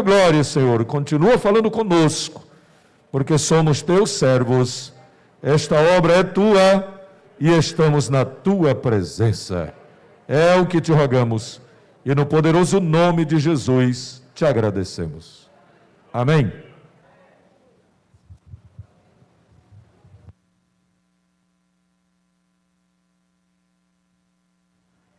Glória, Senhor, continua falando conosco, porque somos teus servos, esta obra é tua e estamos na tua presença. É o que te rogamos e no poderoso nome de Jesus te agradecemos. Amém.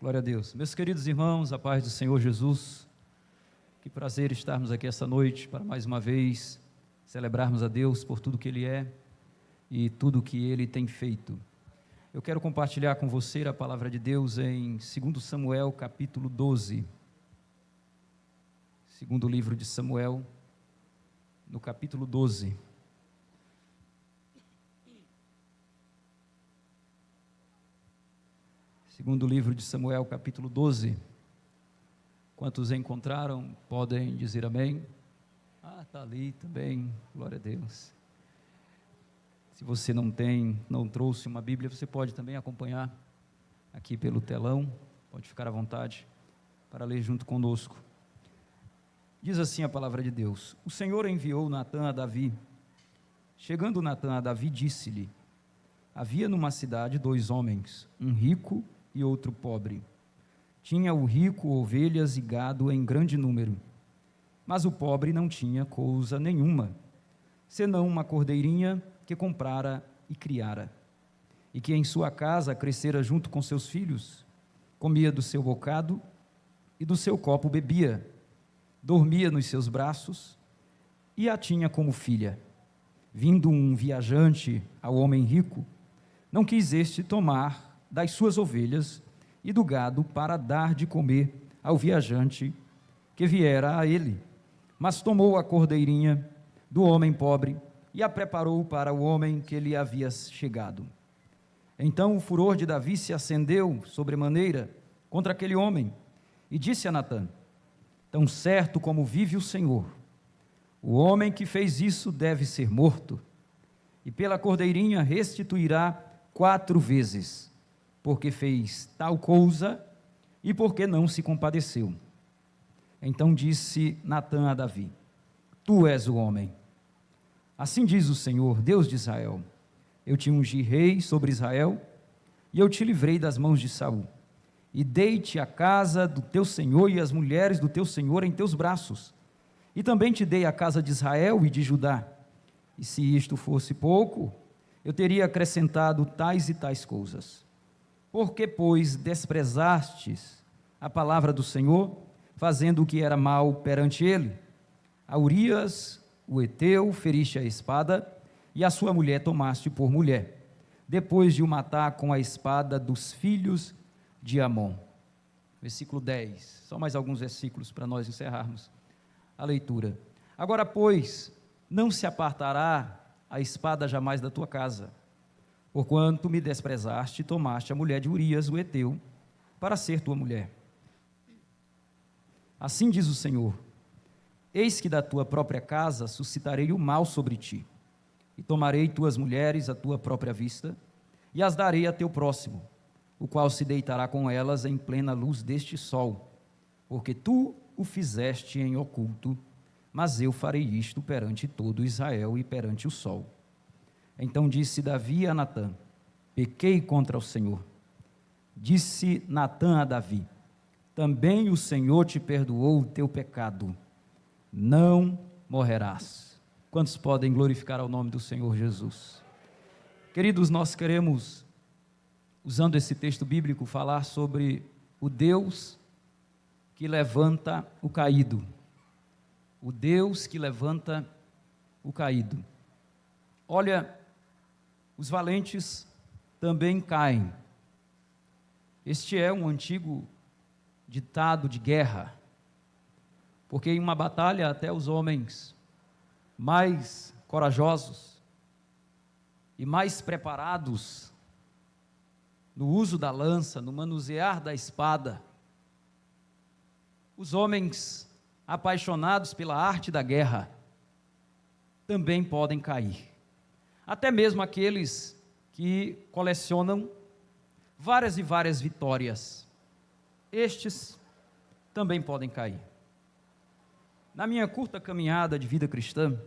Glória a Deus. Meus queridos irmãos, a paz do Senhor Jesus, que prazer estarmos aqui essa noite para mais uma vez celebrarmos a Deus por tudo que Ele é e tudo que Ele tem feito. Eu quero compartilhar com você a palavra de Deus em 2 Samuel capítulo 12. Segundo livro de Samuel, no capítulo 12. Segundo livro de Samuel, capítulo 12. Quantos encontraram, podem dizer amém. Está ali também, glória a Deus. Se você não trouxe uma Bíblia, você pode também acompanhar aqui pelo telão, pode ficar à vontade para ler junto conosco. Diz assim a palavra de Deus: o Senhor enviou Natã a Davi. Chegando Natã a Davi, disse-lhe: havia numa cidade 2 homens, um rico e outro pobre. Tinha o rico ovelhas e gado em grande número, mas o pobre não tinha coisa nenhuma, senão uma cordeirinha que comprara e criara, e que em sua casa crescera junto com seus filhos, comia do seu bocado e do seu copo bebia, dormia nos seus braços e a tinha como filha. Vindo um viajante ao homem rico, não quis este tomar das suas ovelhas e do gado para dar de comer ao viajante que viera a ele, mas tomou a cordeirinha do homem pobre e a preparou para o homem que lhe havia chegado. Então o furor de Davi se acendeu sobremaneira contra aquele homem e disse a Natã: tão certo como vive o Senhor, o homem que fez isso deve ser morto, e pela cordeirinha restituirá 4 vezes, porque fez tal coisa e porque não se compadeceu. Então disse Natã a Davi: tu és o homem. Assim diz o Senhor, Deus de Israel: eu te ungi rei sobre Israel, e eu te livrei das mãos de Saul, e dei-te a casa do teu senhor e as mulheres do teu senhor em teus braços, e também te dei a casa de Israel e de Judá. E se isto fosse pouco, eu teria acrescentado tais e tais coisas. Porque, pois, desprezastes a palavra do Senhor, fazendo o que era mal perante ele? A Urias, o heteu, feriste a espada, e a sua mulher tomaste por mulher, depois de o matar com a espada dos filhos de Amon. Versículo 10, só mais alguns versículos para nós encerrarmos a leitura. Agora, pois, não se apartará a espada jamais da tua casa, porquanto me desprezaste e tomaste a mulher de Urias, o heteu, para ser tua mulher. Assim diz o Senhor: eis que da tua própria casa suscitarei o mal sobre ti, e tomarei tuas mulheres à tua própria vista, e as darei a teu próximo, o qual se deitará com elas em plena luz deste sol, porque tu o fizeste em oculto, mas eu farei isto perante todo Israel e perante o sol. Então disse Davi a Natã: pequei contra o Senhor. Disse Natã a Davi: também o Senhor te perdoou o teu pecado, não morrerás. Quantos podem glorificar ao nome do Senhor Jesus? Queridos, nós queremos, usando esse texto bíblico, falar sobre o Deus que levanta o caído. O Deus que levanta o caído. Olha, os valentes também caem. Este é um antigo ditado de guerra, porque em uma batalha até os homens mais corajosos e mais preparados no uso da lança, no manusear da espada, os homens apaixonados pela arte da guerra também podem cair. Até mesmo aqueles que colecionam várias e várias vitórias, estes também podem cair. Na minha curta caminhada de vida cristã,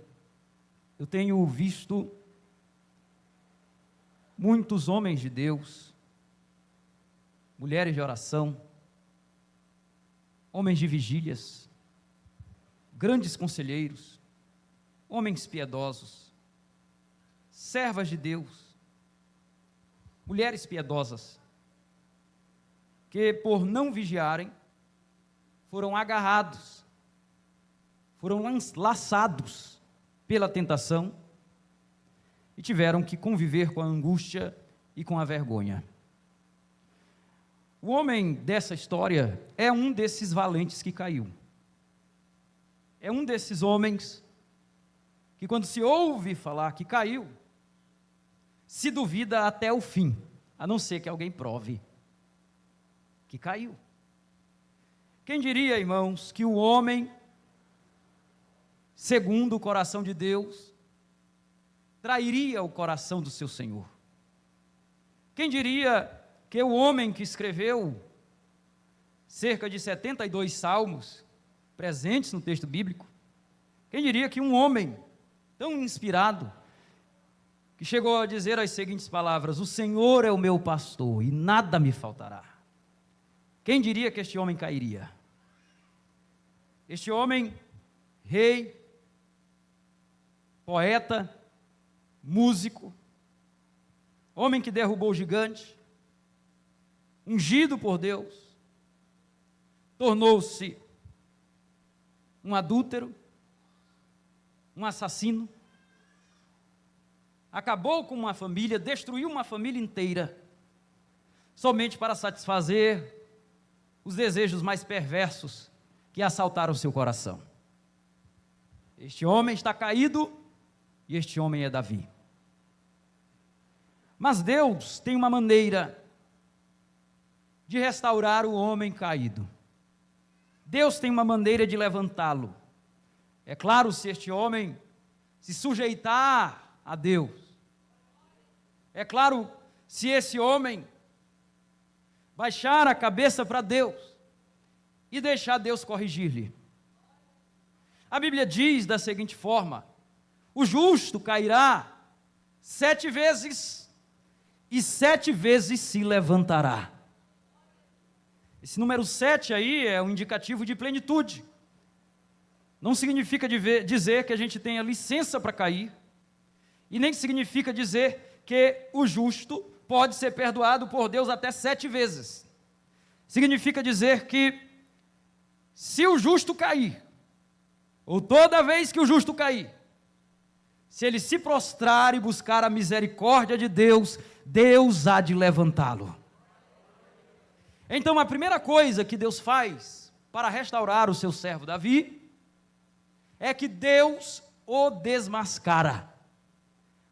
eu tenho visto muitos homens de Deus, mulheres de oração, homens de vigílias, grandes conselheiros, homens piedosos, servas de Deus, mulheres piedosas, que por não vigiarem, foram agarrados, foram laçados pela tentação e tiveram que conviver com a angústia e com a vergonha. O homem dessa história é um desses valentes que caiu. É um desses homens que, quando se ouve falar que caiu, se duvida até o fim, a não ser que alguém prove que caiu. Quem diria, irmãos, que o homem, segundo o coração de Deus, trairia o coração do seu Senhor? Quem diria que o homem que escreveu cerca de 72 salmos, presentes no texto bíblico, quem diria que um homem tão inspirado, que chegou a dizer as seguintes palavras: o Senhor é o meu pastor e nada me faltará. Quem diria que este homem cairia? Este homem, rei, poeta, músico, homem que derrubou o gigante, ungido por Deus, tornou-se um adúltero, um assassino, acabou com uma família, destruiu uma família inteira, somente para satisfazer os desejos mais perversos que assaltaram seu coração. Este homem está caído e este homem é Davi. Mas Deus tem uma maneira de restaurar o homem caído. Deus tem uma maneira de levantá-lo. É claro, se este homem se sujeitar a Deus. É claro, se esse homem baixar a cabeça para Deus e deixar Deus corrigir-lhe. A Bíblia diz da seguinte forma: o justo cairá 7 vezes e 7 vezes se levantará. Esse número 7 aí é um indicativo de plenitude. Não significa dizer que a gente tenha licença para cair, e nem significa dizer que o justo pode ser perdoado por Deus até 7 vezes. Significa dizer que, se o justo cair, ou toda vez que o justo cair, se ele se prostrar e buscar a misericórdia de Deus, Deus há de levantá-lo. Então, a primeira coisa que Deus faz para restaurar o seu servo Davi é que Deus o desmascara.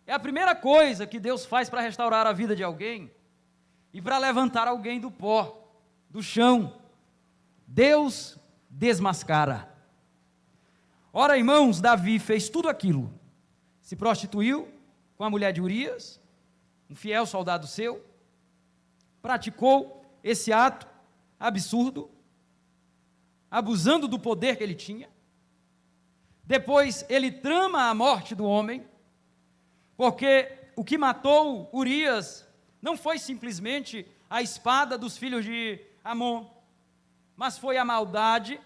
É a primeira coisa que Deus faz para restaurar a vida de alguém e para levantar alguém do pó, do chão. Deus desmascara. Ora, irmãos, Davi fez tudo aquilo. Se prostituiu com a mulher de Urias, um fiel soldado seu, praticou esse ato absurdo, abusando do poder que ele tinha. Depois ele trama a morte do homem, porque o que matou Urias não foi simplesmente a espada dos filhos de Amon, mas foi a maldade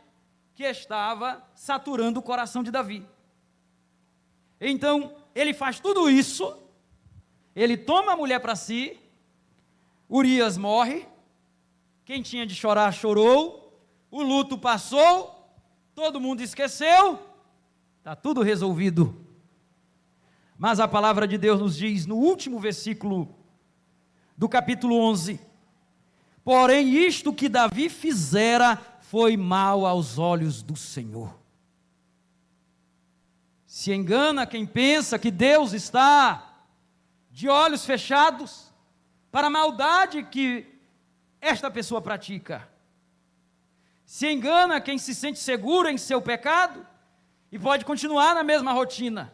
que estava saturando o coração de Davi. Então, ele faz tudo isso, ele toma a mulher para si, Urias morre, quem tinha de chorar, chorou, o luto passou, todo mundo esqueceu, está tudo resolvido. Mas a palavra de Deus nos diz, no último versículo do capítulo 11, porém isto que Davi fizera foi mal aos olhos do Senhor. Se engana quem pensa que Deus está de olhos fechados para a maldade que esta pessoa pratica. Se engana quem se sente seguro em seu pecado e pode continuar na mesma rotina.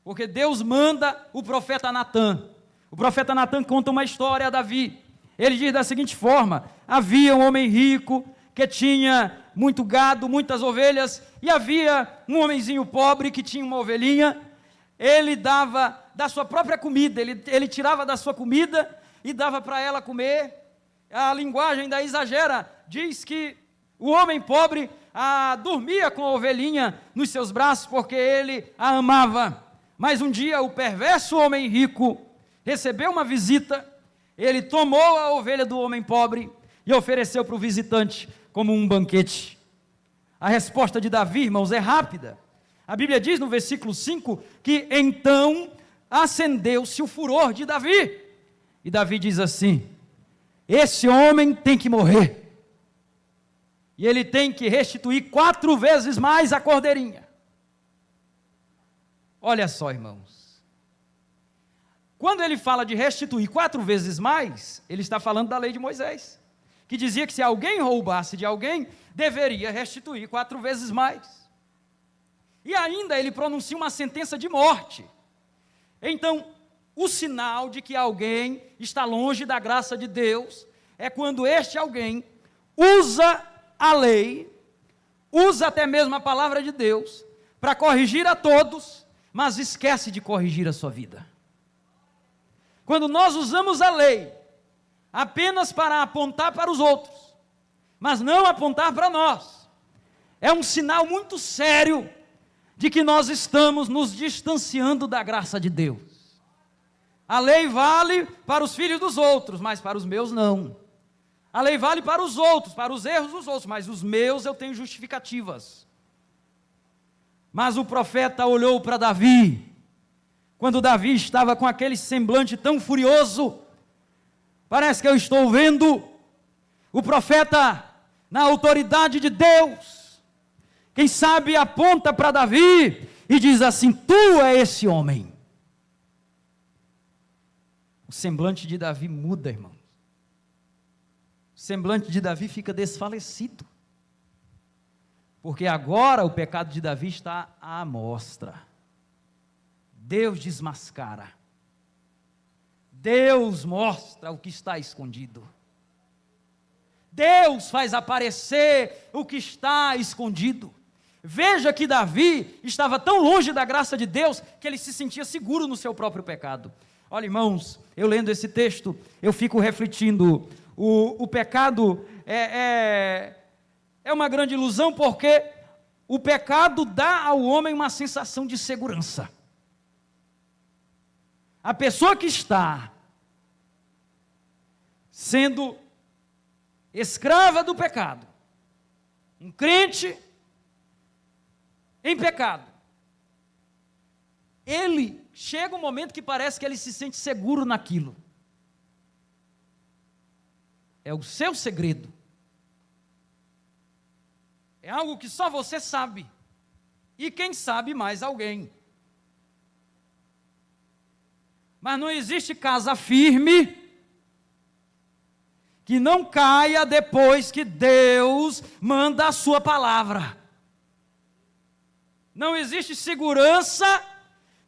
Porque Deus manda o profeta Natã. O profeta Natã conta uma história a Davi. Ele diz da seguinte forma: havia um homem rico que tinha muito gado, muitas ovelhas, e havia um homenzinho pobre que tinha uma ovelhinha. Ele dava da sua própria comida, ele tirava da sua comida e dava para ela comer. A linguagem daí exagera, diz que o homem pobre dormia com a ovelhinha nos seus braços porque ele a amava. Mas um dia o perverso homem rico recebeu uma visita, ele tomou a ovelha do homem pobre e ofereceu para o visitante como um banquete. A resposta de Davi, irmãos, é rápida. A Bíblia diz no versículo 5 que então acendeu-se o furor de Davi. E Davi diz assim: esse homem tem que morrer. E ele tem que restituir 4 vezes mais a cordeirinha. Olha só, irmãos. Quando ele fala de restituir 4 vezes mais, ele está falando da lei de Moisés, que dizia que se alguém roubasse de alguém, deveria restituir 4 vezes mais. E ainda ele pronuncia uma sentença de morte. Então, o sinal de que alguém está longe da graça de Deus é quando este alguém usa a lei, usa até mesmo a palavra de Deus para corrigir a todos, mas esquece de corrigir a sua vida. Quando nós usamos a lei apenas para apontar para os outros, mas não apontar para nós, é um sinal muito sério de que nós estamos nos distanciando da graça de Deus. A lei vale para os filhos dos outros, mas para os meus não. A lei vale para os outros, para os erros dos outros, mas os meus eu tenho justificativas. Mas o profeta olhou para Davi, quando Davi estava com aquele semblante tão furioso. Parece que eu estou vendo o profeta na autoridade de Deus. Quem sabe aponta para Davi e diz assim: tu é esse homem. O semblante de Davi muda, irmãos. O semblante de Davi fica desfalecido. Porque agora o pecado de Davi está à mostra. Deus desmascara. Deus mostra o que está escondido. Deus faz aparecer o que está escondido. Veja que Davi estava tão longe da graça de Deus que ele se sentia seguro no seu próprio pecado. Olha, irmãos, eu lendo esse texto, eu fico refletindo. O pecado é uma grande ilusão, porque o pecado dá ao homem uma sensação de segurança. A pessoa que está sendo escrava do pecado, um crente em pecado, ele chega um momento que parece que ele se sente seguro naquilo. É o seu segredo. É algo que só você sabe. E quem sabe mais alguém. Mas não existe casa firme que não caia depois que Deus manda a sua palavra. Não existe segurança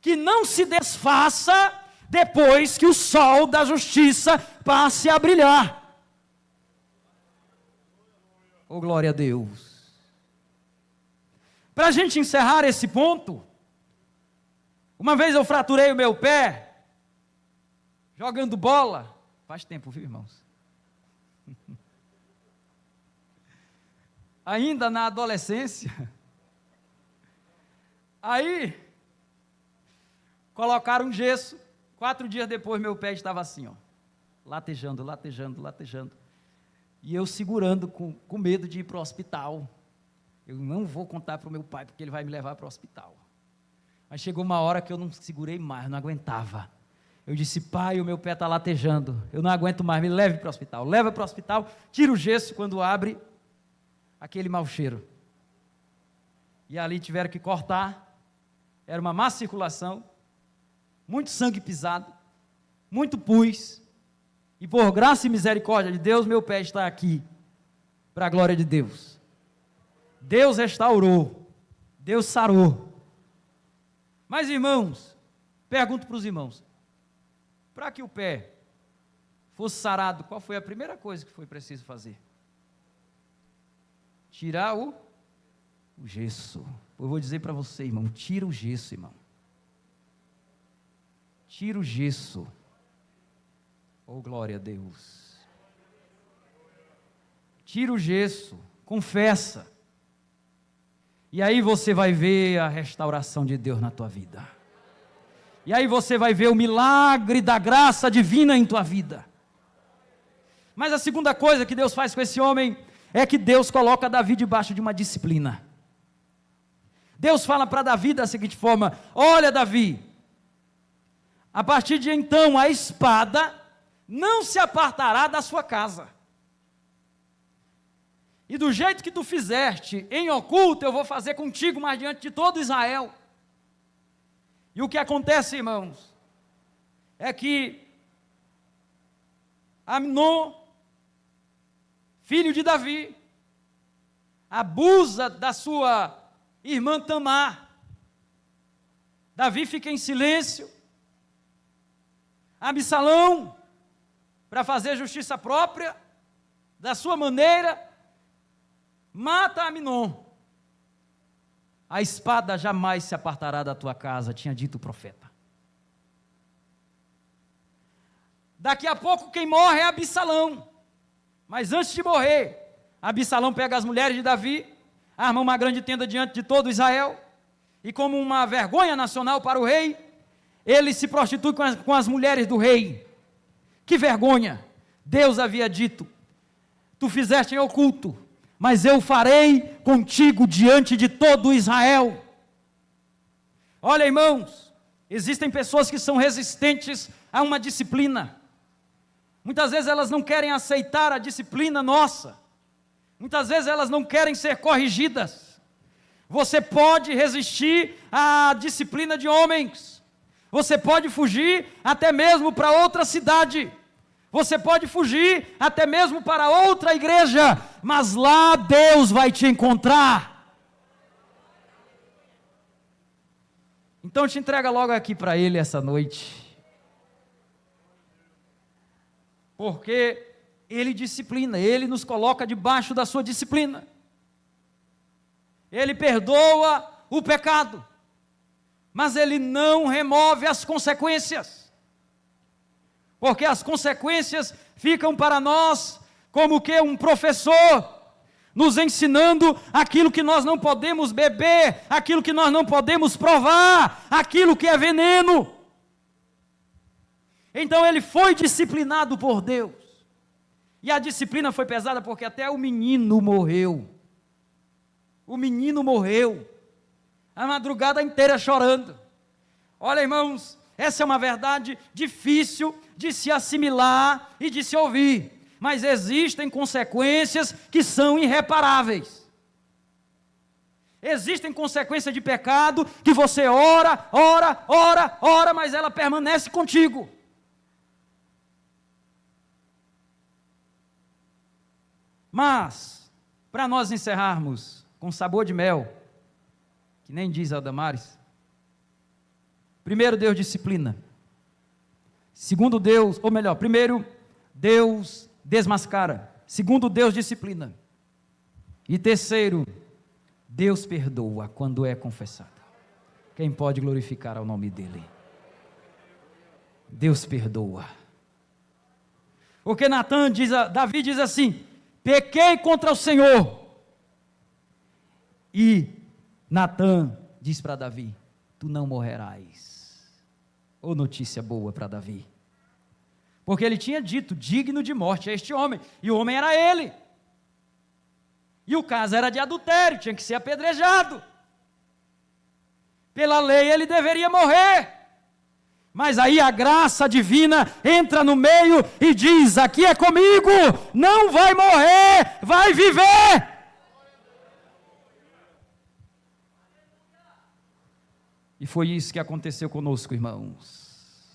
que não se desfaça depois que o sol da justiça passe a brilhar. Oh, glória a Deus. Para a gente encerrar esse ponto, uma vez eu fraturei o meu pé, jogando bola, faz tempo, viu, irmãos? Ainda na adolescência. Aí, colocaram um gesso, 4 dias depois meu pé estava assim, ó, latejando, latejando, latejando. E eu segurando com medo de ir para o hospital. Eu não vou contar para o meu pai, porque ele vai me levar para o hospital. Mas chegou uma hora que eu não segurei mais, não aguentava. Eu disse: pai, o meu pé está latejando, eu não aguento mais, me leve para o hospital. Leva para o hospital, tira o gesso, quando abre, aquele mau cheiro. E ali tiveram que cortar, era uma má circulação, muito sangue pisado, muito pus. E por graça e misericórdia de Deus, meu pé está aqui, para a glória de Deus. Deus restaurou, Deus sarou. Mas, irmãos, pergunto para os irmãos, para que o pé fosse sarado, qual foi a primeira coisa que foi preciso fazer? Tirar o gesso. Eu vou dizer para você, irmão, tira o gesso, irmão. Tira o gesso. Oh, glória a Deus. Tira o gesso, confessa. E aí você vai ver a restauração de Deus na tua vida. E aí você vai ver o milagre da graça divina em tua vida. Mas a segunda coisa que Deus faz com esse homem é que Deus coloca Davi debaixo de uma disciplina. Deus fala para Davi da seguinte forma: olha, Davi, a partir de então a espada não se apartará da sua casa. E do jeito que tu fizeste em oculto, eu vou fazer contigo, mas diante de todo Israel. E o que acontece, irmãos, é que Amnon, filho de Davi, abusa da sua irmã Tamar. Davi fica em silêncio. Absalão, para fazer justiça própria, da sua maneira, mata Amnon. A espada jamais se apartará da tua casa, tinha dito o profeta. Daqui a pouco quem morre é Absalão. Mas antes de morrer, Absalão pega as mulheres de Davi, arma uma grande tenda diante de todo Israel, e como uma vergonha nacional para o rei, ele se prostitui com as mulheres do rei. Que vergonha! Deus havia dito: tu fizeste em oculto, mas eu farei contigo diante de todo Israel. Olha, irmãos, existem pessoas que são resistentes a uma disciplina. Muitas vezes elas não querem aceitar a disciplina nossa. Muitas vezes elas não querem ser corrigidas. Você pode resistir à disciplina de homens. Você pode fugir até mesmo para outra cidade. Você pode fugir até mesmo para outra igreja, mas lá Deus vai te encontrar. Então te entrega logo aqui para Ele essa noite. Porque Ele disciplina, Ele nos coloca debaixo da sua disciplina. Ele perdoa o pecado, mas Ele não remove as consequências. Porque as consequências ficam para nós como que um professor nos ensinando aquilo que nós não podemos beber, aquilo que nós não podemos provar, aquilo que é veneno. Então ele foi disciplinado por Deus. E a disciplina foi pesada porque até o menino morreu. O menino morreu. A madrugada inteira chorando. Olha, irmãos, essa é uma verdade difícil de se assimilar e de se ouvir, mas existem consequências que são irreparáveis. Existem consequências de pecado que você ora, mas ela permanece contigo. Mas, para nós encerrarmos com sabor de mel, que nem diz Aldamares, primeiro Deus disciplina. Segundo Deus, ou melhor, primeiro Deus desmascara. Segundo Deus disciplina. E terceiro, Deus perdoa quando é confessado. Quem pode glorificar ao nome dEle? Deus perdoa. Porque Davi diz assim: pequei contra o Senhor. E Natã diz para Davi: tu não morrerás. Ou notícia boa para Davi. Porque ele tinha dito: digno de morte é este homem. E o homem era ele. E o caso era de adultério, tinha que ser apedrejado. Pela lei ele deveria morrer. Mas aí a graça divina entra no meio e diz: aqui é comigo, não vai morrer, vai viver. E foi isso que aconteceu conosco, irmãos.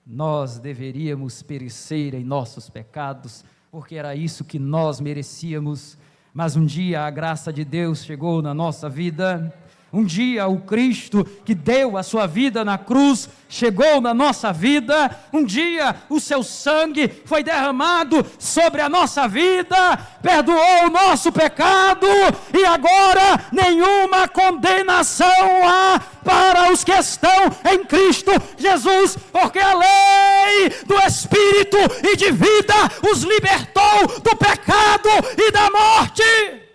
Nós deveríamos perecer em nossos pecados, porque era isso que nós merecíamos, mas um dia a graça de Deus chegou na nossa vida. Um dia o Cristo que deu a sua vida na cruz chegou na nossa vida. Um dia o seu sangue foi derramado sobre a nossa vida, perdoou o nosso pecado, e agora nenhuma condenação há para os que estão em Cristo Jesus, porque a lei do Espírito e de vida os libertou do pecado e da morte.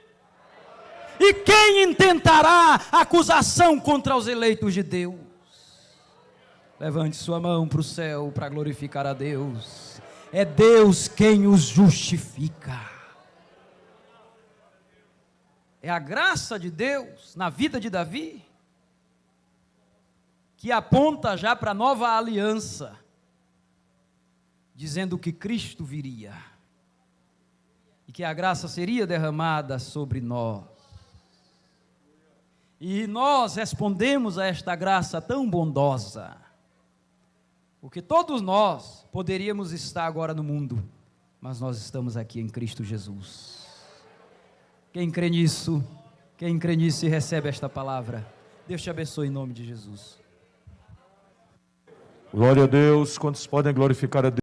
E quem intentará acusação contra os eleitos de Deus? Levante sua mão para o céu para glorificar a Deus. É Deus quem os justifica. É a graça de Deus na vida de Davi que aponta já para a nova aliança, dizendo que Cristo viria e que a graça seria derramada sobre nós. E nós respondemos a esta graça tão bondosa, porque todos nós poderíamos estar agora no mundo, mas nós estamos aqui em Cristo Jesus. Quem crê nisso e recebe esta palavra, Deus te abençoe em nome de Jesus. Glória a Deus. Quantos podem glorificar a Deus?